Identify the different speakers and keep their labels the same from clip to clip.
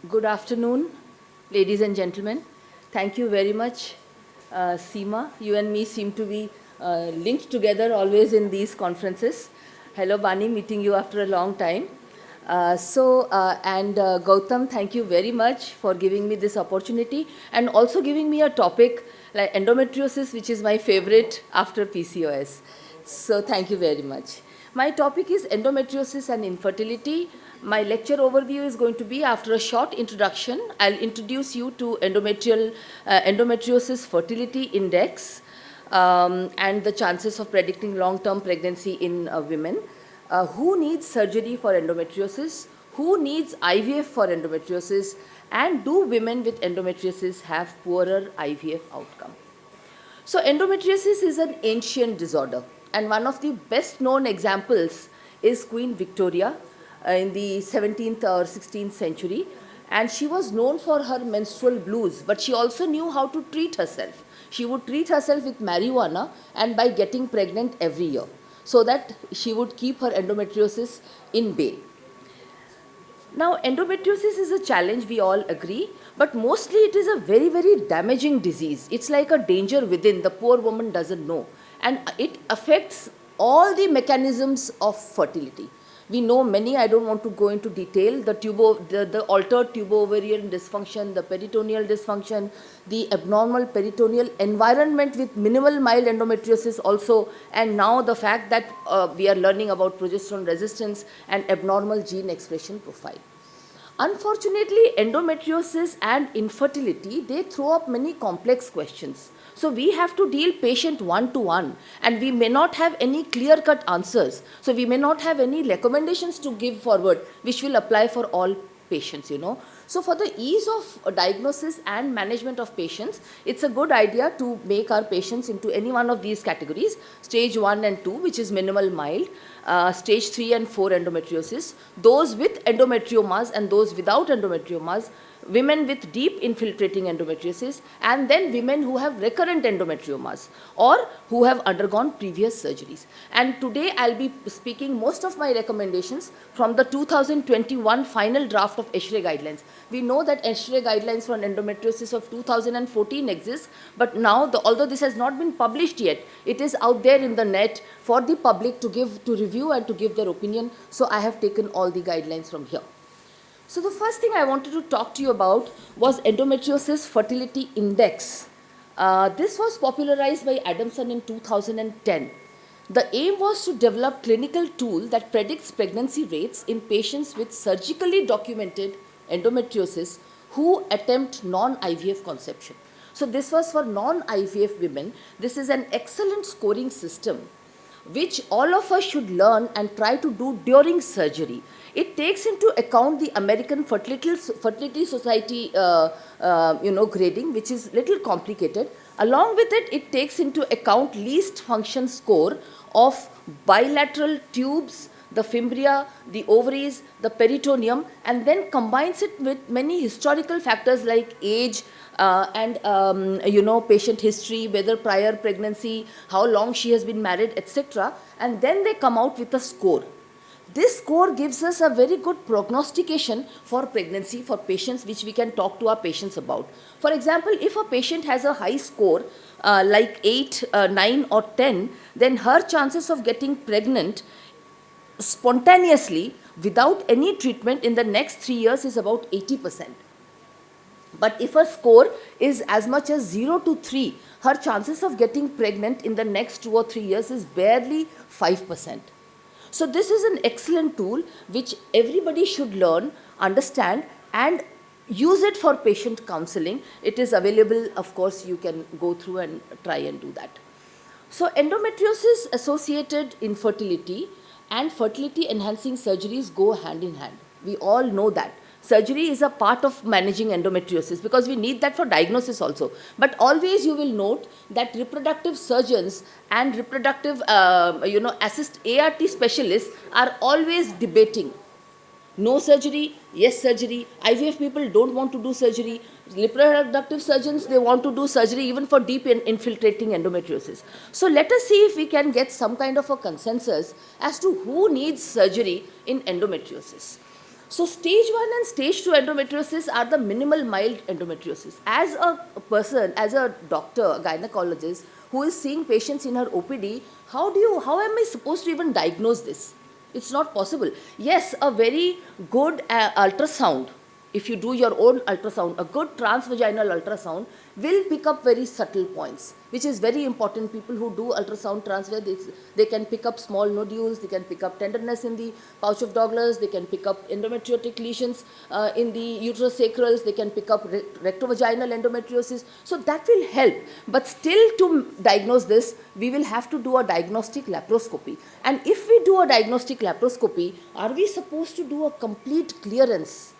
Speaker 1: Good afternoon, ladies and gentlemen. Thank you very much, Seema. You and me seem to be linked together always in these conferences. Hello, Bani, meeting you after a long time. Gautam, thank you very much for giving me this opportunity and also giving me a topic like endometriosis, which is my favorite after PCOS. So, thank you very much. My topic is endometriosis and infertility. My lecture overview is going to be after a short introduction. I'll introduce you to endometriosis fertility index and the chances of predicting long-term pregnancy in women. Who needs surgery for endometriosis? Who needs IVF for endometriosis? And do women with endometriosis have poorer IVF outcome? So endometriosis is an ancient disorder, and one of the best known examples is Queen Victoria in the 17th or 16th century, and she was known for her menstrual blues, but she also knew how to treat herself. She would treat herself with marijuana and by getting pregnant every year so that she would keep her endometriosis in bay. Now, endometriosis is a challenge, we all agree, but mostly it is a very, very damaging disease. It's like a danger within, the poor woman doesn't know. And it affects all the mechanisms of fertility. We know many, I don't want to go into detail, the altered tubo-ovarian dysfunction, the peritoneal dysfunction, the abnormal peritoneal environment with minimal mild endometriosis also, and now the fact that we are learning about progesterone resistance and abnormal gene expression profile. Unfortunately, endometriosis and infertility, they throw up many complex questions. So we have to deal patient one-to-one, and we may not have any clear-cut answers. So we may not have any recommendations to give forward which will apply for all patients, So for the ease of diagnosis and management of patients, it's a good idea to make our patients into any one of these categories: stage 1 and 2, which is minimal mild, stage 3 and 4 endometriosis, those with endometriomas and those without endometriomas, women with deep infiltrating endometriosis, and then women who have recurrent endometriomas or who have undergone previous surgeries. And today I'll be speaking most of my recommendations from the 2021 final draft of ESHRE guidelines. We know that ESHRE guidelines for endometriosis of 2014 exist, but now, although this has not been published yet, it is out there in the net for the public to review and to give their opinion. So I have taken all the guidelines from here. So the first thing I wanted to talk to you about was endometriosis fertility index. This was popularized by Adamson in 2010. The aim was to develop clinical tool that predicts pregnancy rates in patients with surgically documented endometriosis who attempt non-IVF conception. So this was for non-IVF women. This is an excellent scoring system which all of us should learn and try to do during surgery. It takes into account the American Fertility Society grading, which is little complicated. Along with it, it takes into account least function score of bilateral tubes, the fimbria, the ovaries, the peritoneum, and then combines it with many historical factors like age, patient history, whether prior pregnancy, how long she has been married, etc. And then they come out with a score. This score gives us a very good prognostication for pregnancy for patients, which we can talk to our patients about. For example, if a patient has a high score like 8, 9 or 10, then her chances of getting pregnant spontaneously without any treatment in the next 3 years is about 80%. But if her score is as much as 0 to 3, her chances of getting pregnant in the next 2 or 3 years is barely 5%. So this is an excellent tool which everybody should learn, understand, and use it for patient counseling. It is available, of course, you can go through and try and do that. So endometriosis associated infertility and fertility enhancing surgeries go hand in hand. We all know that. Surgery is a part of managing endometriosis because we need that for diagnosis also. But always you will note that reproductive surgeons and reproductive ART specialists are always debating. No surgery, yes surgery. IVF people don't want to do surgery. Reproductive surgeons, they want to do surgery even for deep infiltrating endometriosis. So let us see if we can get some kind of a consensus as to who needs surgery in endometriosis. So stage 1 and stage 2 endometriosis are the minimal mild endometriosis. As a person, as a doctor, a gynecologist who is seeing patients in her OPD, how am I supposed to even diagnose this? It's not possible. Yes, a very good ultrasound, if you do your own ultrasound, a good transvaginal ultrasound will pick up very subtle points, which is very important. People who do ultrasound transfer, they can pick up small nodules, they can pick up tenderness in the pouch of Douglas, they can pick up endometriotic lesions in the uterosacrals, they can pick up rectovaginal endometriosis. So that will help. But still, to diagnose this, we will have to do a diagnostic laparoscopy. And if we do a diagnostic laparoscopy, are we supposed to do a complete clearance,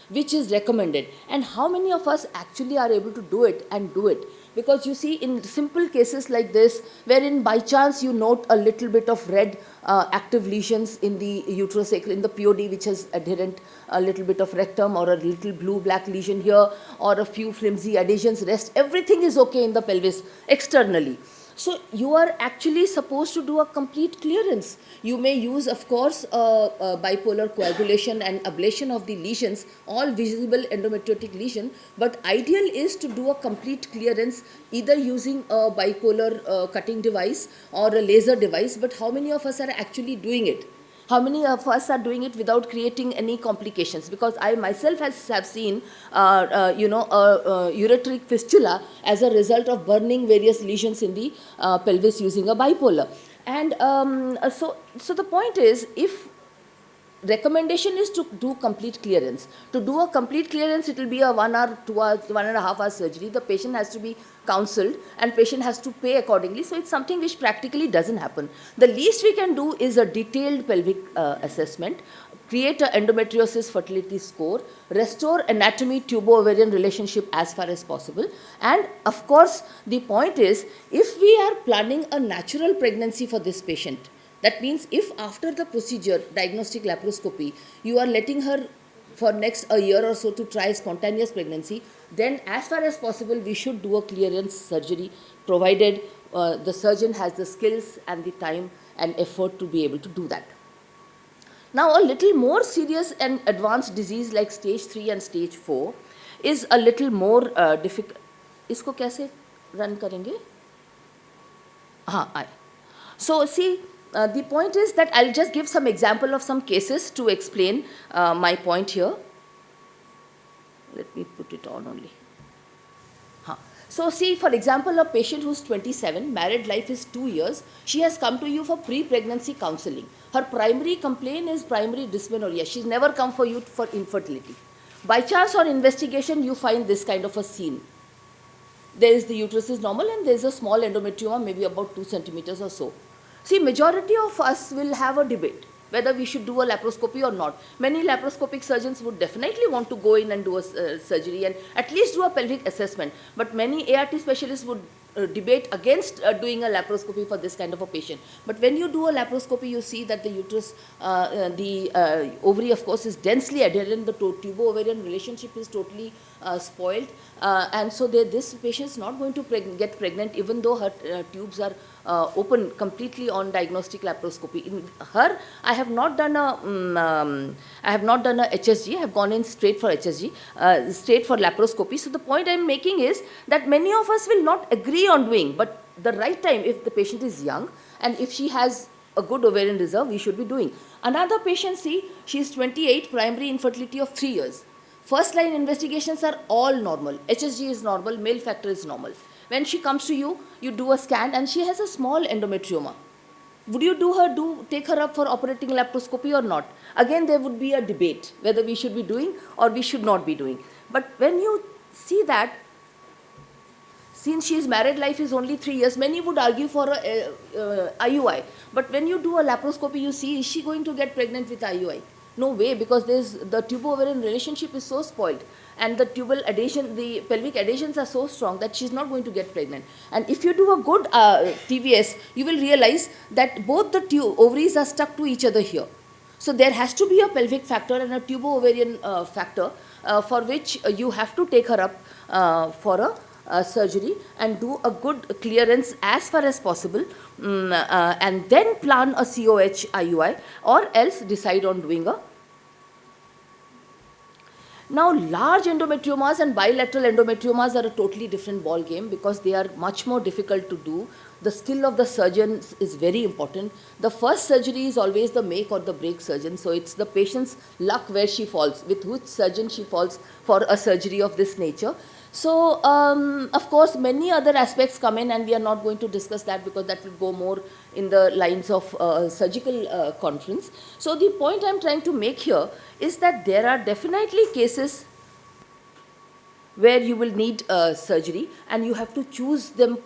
Speaker 1: which is recommended, and how many of us actually are able to do it and do it? Because you see, in simple cases like this, wherein by chance you note a little bit of red active lesions in the uterosacral, in the POD, which has adherent, a little bit of rectum, or a little blue black lesion here, or a few flimsy adhesions, rest everything is okay in the pelvis externally. So you are actually supposed to do a complete clearance. You may use, of course, bipolar coagulation and ablation of the lesions, all visible endometriotic lesion, but ideal is to do a complete clearance either using a bipolar cutting device or a laser device. But how many of us are actually doing it? How many of us are doing it without creating any complications? Because I myself have seen, ureteric fistula as a result of burning various lesions in the pelvis using a bipolar. And so the point is, if recommendation is to do complete clearance. To do a complete clearance, it will be a 1 hour, 2 hour, 1.5 hour surgery. The patient has to be counseled and patient has to pay accordingly. So it's something which practically doesn't happen. The least we can do is a detailed pelvic assessment, create an endometriosis fertility score, restore anatomy tubo-ovarian relationship as far as possible. And of course, the point is, if we are planning a natural pregnancy for this patient, that means if after the procedure, diagnostic laparoscopy, you are letting her for next a year or so to try spontaneous pregnancy, then as far as possible we should do a clearance surgery, provided the surgeon has the skills and the time and effort to be able to do that. Now, a little more serious and advanced disease like stage 3 and stage 4 is a little more difficult. इसको कैसे run करेंगे? हाँ, आए. So see, the point is that I'll just give some example of some cases to explain my point here. Let me put it on only. So see, for example, a patient who's 27, married life is 2 years, she has come to you for pre-pregnancy counseling. Her primary complaint is primary dysmenorrhea. She's never come for you for infertility. By chance on investigation, you find this kind of a scene. There is the uterus is normal and there is a small endometrioma, maybe about 2 centimeters or so. See, majority of us will have a debate whether we should do a laparoscopy or not. Many laparoscopic surgeons would definitely want to go in and do a surgery and at least do a pelvic assessment. But many ART specialists would debate against doing a laparoscopy for this kind of a patient. But when you do a laparoscopy, you see that the uterus, the ovary, of course, is densely adherent. The tubo-ovarian relationship is totally spoiled. And so this patient is not going to get pregnant even though her tubes are open completely on diagnostic laparoscopy. In her, I have not done a HSG. I have gone in straight for HSG, straight for laparoscopy. So the point I am making is that many of us will not agree on doing, but the right time, if the patient is young and if she has a good ovarian reserve, we should be doing. Another patient, see, she is 28, primary infertility of 3 years. First line investigations are all normal. HSG is normal, male factor is normal. When she comes to you, you do a scan and she has a small endometrioma. Would you take her up for operating laparoscopy or not? Again, there would be a debate whether we should be doing or we should not be doing. But when you see that, since she's married life is only 3 years, many would argue for a IUI. But when you do a laparoscopy, you see, is she going to get pregnant with IUI? No way, because the tubo-ovarian relationship is so spoiled and the tubal adhesion, the pelvic adhesions are so strong that she's not going to get pregnant. And if you do a good TVS, you will realize that both the ovaries are stuck to each other here. So there has to be a pelvic factor and a tubo-ovarian factor for which you have to take her up for a surgery and do a good clearance as far as possible, and then plan a COH IUI, or else decide on doing a Now, large endometriomas and bilateral endometriomas are a totally different ball game because they are much more difficult to do. The skill of the surgeon is very important. The first surgery is always the make or the break surgeon. So it's the patient's luck where she falls, with which surgeon she falls for a surgery of this nature. So, of course, many other aspects come in, and we are not going to discuss that because that will go more in the lines of surgical conference. So, the point I'm trying to make here is that there are definitely cases where you will need surgery, and you have to choose them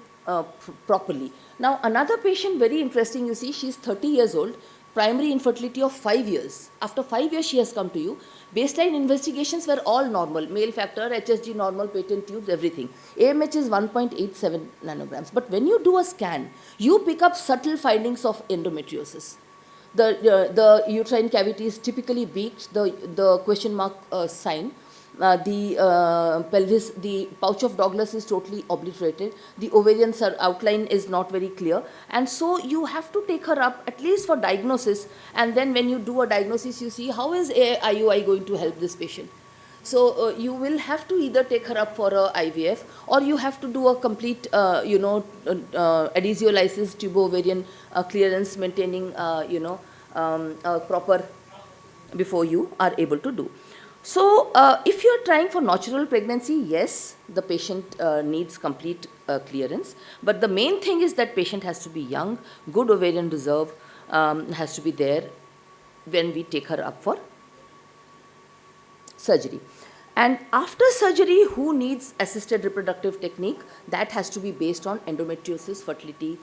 Speaker 1: properly. Now, another patient, very interesting, you see, she's 30 years old, primary infertility of 5 years. After 5 years, she has come to you. Baseline investigations were all normal, male factor, HSG normal, patent tubes, everything. AMH is 1.87 nanograms. But when you do a scan, you pick up subtle findings of endometriosis. The uterine cavity is typically beaked, the question mark sign. The pelvis, the pouch of Douglas is totally obliterated. The ovarian outline is not very clear. And so you have to take her up at least for diagnosis. And then when you do a diagnosis, you see how is IUI going to help this patient. So you will have to either take her up for a IVF, or you have to do a complete, adhesiolysis, tubo-ovarian clearance, maintaining, proper before you are able to do. So, if you are trying for natural pregnancy, yes, the patient needs complete clearance. But the main thing is that patient has to be young, good ovarian reserve has to be there when we take her up for surgery. And after surgery, who needs assisted reproductive technique? That has to be based on endometriosis fertility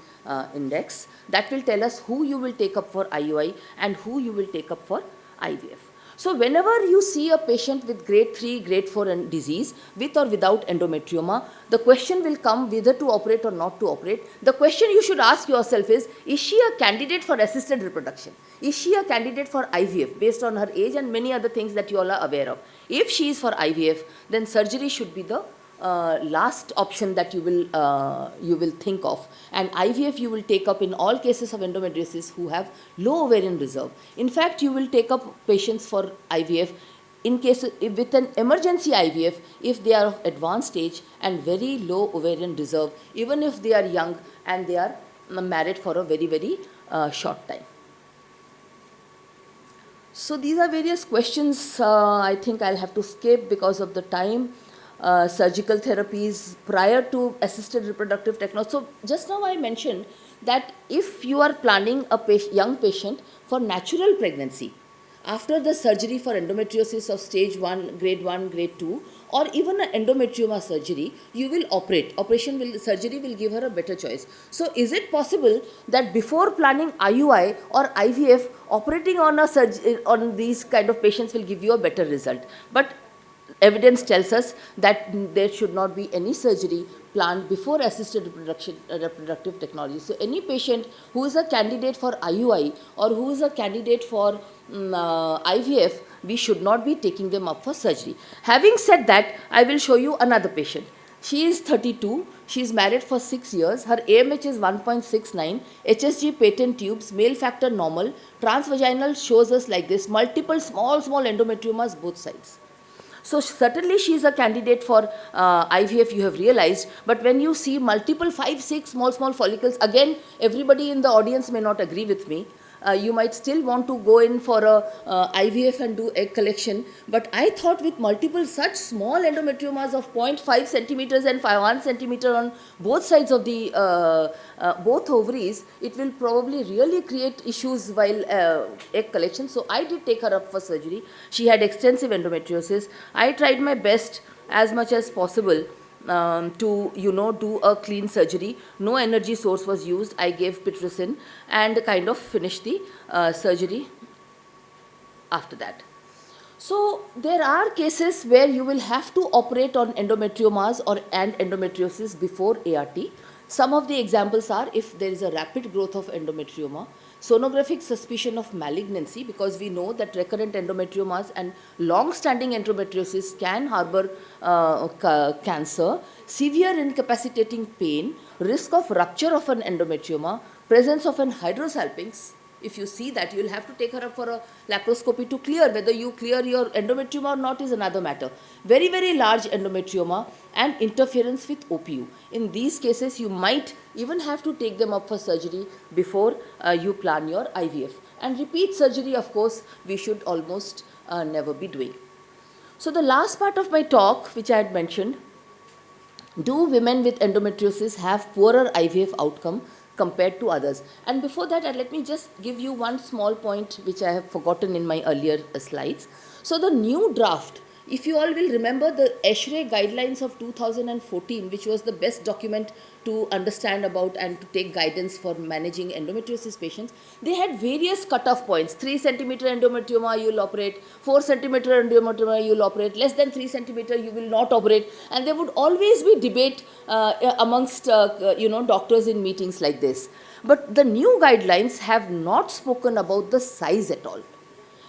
Speaker 1: index. That will tell us who you will take up for IUI and who you will take up for IVF. So whenever you see a patient with grade 3, grade 4 disease, with or without endometrioma, the question will come whether to operate or not to operate. The question you should ask yourself is she a candidate for assisted reproduction? Is she a candidate for IVF based on her age and many other things that you all are aware of? If she is for IVF, then surgery should be the last option that you will think of, and IVF you will take up in all cases of endometriosis who have low ovarian reserve. In fact, you will take up patients for IVF in case with an emergency IVF if they are of advanced stage and very low ovarian reserve, even if they are young and they are married for a very short time. So these are various questions. I think I'll have to skip because of the time. Surgical therapies prior to assisted reproductive technology. So just now I mentioned that if you are planning a young patient for natural pregnancy, after the surgery for endometriosis of stage 1, grade 2, or even an endometrioma surgery, you will operate. Surgery will give her a better choice. So is it possible that before planning IUI or IVF, operating on these kind of patients will give you a better result? But evidence tells us that there should not be any surgery planned before assisted reproductive technology. So any patient who is a candidate for IUI or who is a candidate for IVF, we should not be taking them up for surgery. Having said that, I will show you another patient. She is 32, she is married for 6 years, her AMH is 1.69, HSG patent tubes, male factor normal, transvaginal shows us like this, multiple small endometriomas both sides. So certainly she is a candidate for IVF, you have realized, but when you see multiple 5, 6 small follicles, again everybody in the audience may not agree with me. You might still want to go in for a IVF and do egg collection, but I thought with multiple such small endometriomas of 0.5 centimeters and 1 centimeter on both sides of the both ovaries, it will probably really create issues while egg collection. So I did take her up for surgery. She had extensive endometriosis. I tried my best as much as possible to do a clean surgery. No energy source was used. I gave pitocin and kind of finished the surgery after that. So there are cases where you will have to operate on endometriomas and endometriosis before ART. Some of the examples are if there is a rapid growth of endometrioma, sonographic suspicion of malignancy, because we know that recurrent endometriomas and long-standing endometriosis can harbor cancer, severe incapacitating pain, risk of rupture of an endometrioma, presence of an hydrosalpinx, if you see that, you'll have to take her up for a laparoscopy to clear. Whether you clear your endometrioma or not is another matter. Very, very large endometrioma and interference with OPU. In these cases, you might even have to take them up for surgery before you plan your IVF. And repeat surgery, of course, we should almost never be doing. So the last part of my talk, which I had mentioned, do women with endometriosis have poorer IVF outcome compared to others? And before that, let me just give you one small point which I have forgotten in my earlier slides. So the new draft, if you all will remember the ESHRE guidelines of 2014, which was the best document to understand about and to take guidance for managing endometriosis patients, they had various cutoff points. 3 centimeter endometrioma you will operate, 4 centimeter endometrioma you will operate, less than 3 centimeter you will not operate, and there would always be debate amongst doctors in meetings like this. But the new guidelines have not spoken about the size at all.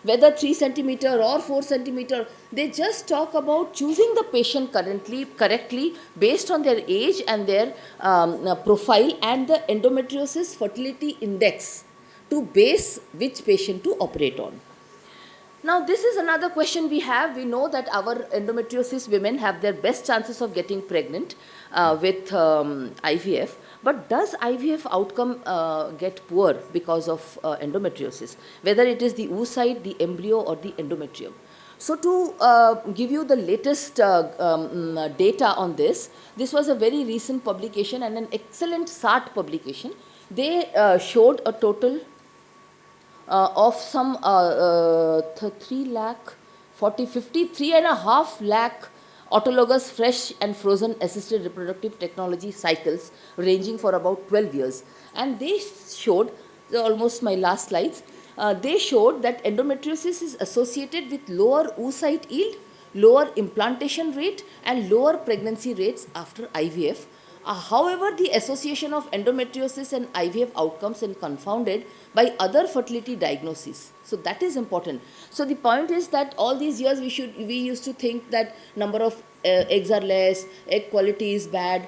Speaker 1: Whether 3 centimeter or 4 centimeter, they just talk about choosing the patient correctly based on their age and their profile and the endometriosis fertility index to base which patient to operate on. Now, this is another question we have. We know that our endometriosis women have their best chances of getting pregnant with IVF. But does IVF outcome get poor because of endometriosis? Whether it is the oocyte, the embryo, or the endometrium. So to give you the latest data on this was a very recent publication and an excellent SART publication. They showed a total of some 3 lakh, 40, 50, 3.5 lakh autologous fresh and frozen assisted reproductive technology cycles ranging for about 12 years. And they showed, almost my last slides, they showed that endometriosis is associated with lower oocyte yield, lower implantation rate, and lower pregnancy rates after IVF. However, the association of endometriosis and IVF outcomes is confounded by other fertility diagnoses. So that is important. So the point is that all these years we used to think that number of eggs are less, egg quality is bad,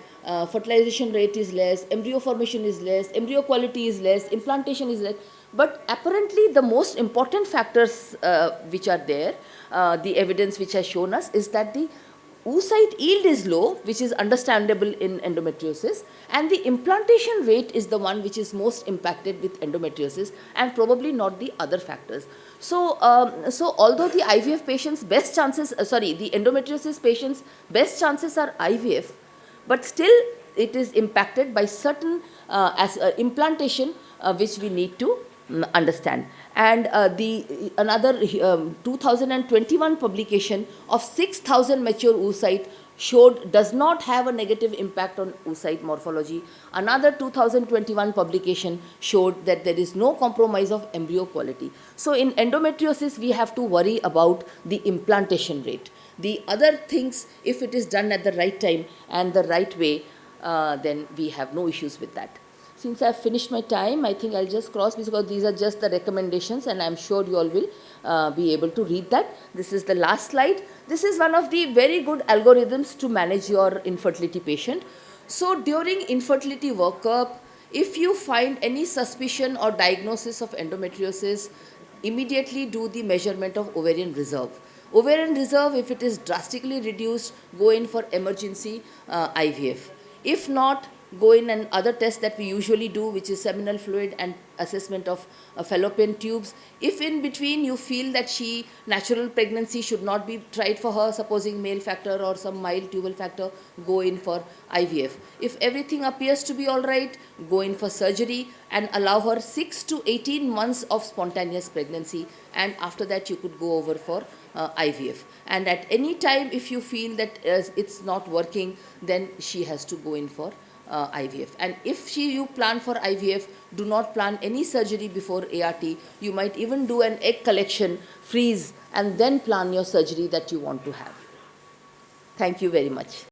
Speaker 1: fertilization rate is less, embryo formation is less, embryo quality is less, implantation is less. But apparently the most important factors which are there, the evidence which has shown us, is that the oocyte yield is low, which is understandable in endometriosis, and the implantation rate is the one which is most impacted with endometriosis, and probably not the other factors. So, although the IVF patients' best chances, the endometriosis patients' best chances are IVF, but still it is impacted by certain implantation which we need to understand. And another 2021 publication of 6,000 mature oocyte showed does not have a negative impact on oocyte morphology. Another 2021 publication showed that there is no compromise of embryo quality. So in endometriosis, we have to worry about the implantation rate. The other things, if it is done at the right time and the right way, then we have no issues with that. Since I have finished my time, I think I'll just cross because these are just the recommendations, and I'm sure you all will be able to read that. This is the last slide. This is one of the very good algorithms to manage your infertility patient. So during infertility workup, if you find any suspicion or diagnosis of endometriosis, immediately do the measurement of ovarian reserve. Ovarian reserve, if it is drastically reduced, go in for emergency IVF. If not, go in and other tests that we usually do, which is seminal fluid and assessment of fallopian tubes. If in between you feel that natural pregnancy should not be tried for her, supposing male factor or some mild tubal factor, go in for IVF. If everything appears to be all right, go in for surgery and allow her 6 to 18 months of spontaneous pregnancy, and after that you could go over for IVF. And at any time if you feel that it's not working, then she has to go in for IVF. And if you plan for IVF, do not plan any surgery before ART. You might even do an egg collection, freeze, and then plan your surgery that you want to have. Thank you very much.